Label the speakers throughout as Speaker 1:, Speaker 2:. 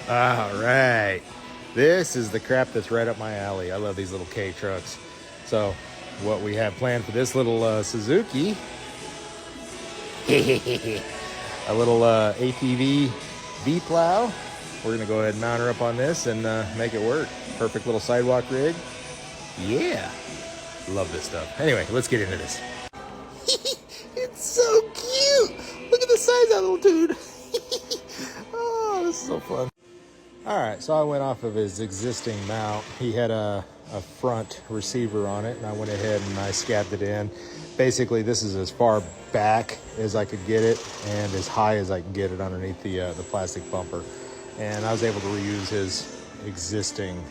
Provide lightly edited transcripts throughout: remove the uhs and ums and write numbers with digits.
Speaker 1: All right. This is the crap that's right up my alley. I love these little K trucks. So what we have planned for this little Suzuki, a little ATV V-plow. We're gonna go ahead and mount her up on this and make it work. Perfect little sidewalk rig. Yeah, love this stuff. Anyway, let's get into this. It's so cute. Look at the size of that little dude. Oh, this is so fun. All right, so I went off of his existing mount. He had a front receiver on it, and I went ahead and I scabbed it in. Basically, this is as far back as I could get it and as high as I can get it underneath the plastic bumper. And I was able to reuse his existing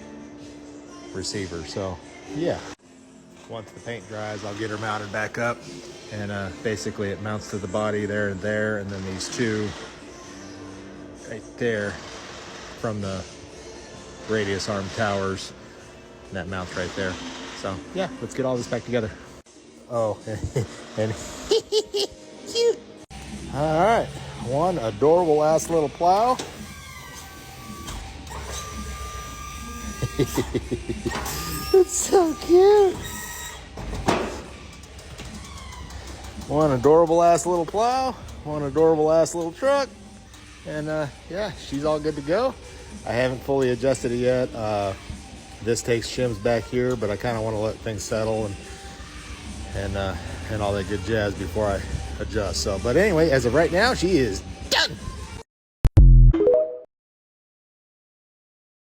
Speaker 1: receiver. So, yeah. Once the paint dries, I'll get her mounted back up. And basically, it mounts to the body there and there, and then these two right there from the radius arm towers. And that mounts right there. So, yeah, let's get all this back together. Oh, and cute. All right, one adorable ass little plow. It's so cute. One adorable ass little plow, one adorable ass little truck, and yeah, she's all good to go. I haven't fully adjusted it yet. This takes shims back here, but I kind of want to let things settle and all that good jazz before I adjust. So, but anyway, as of right now, she is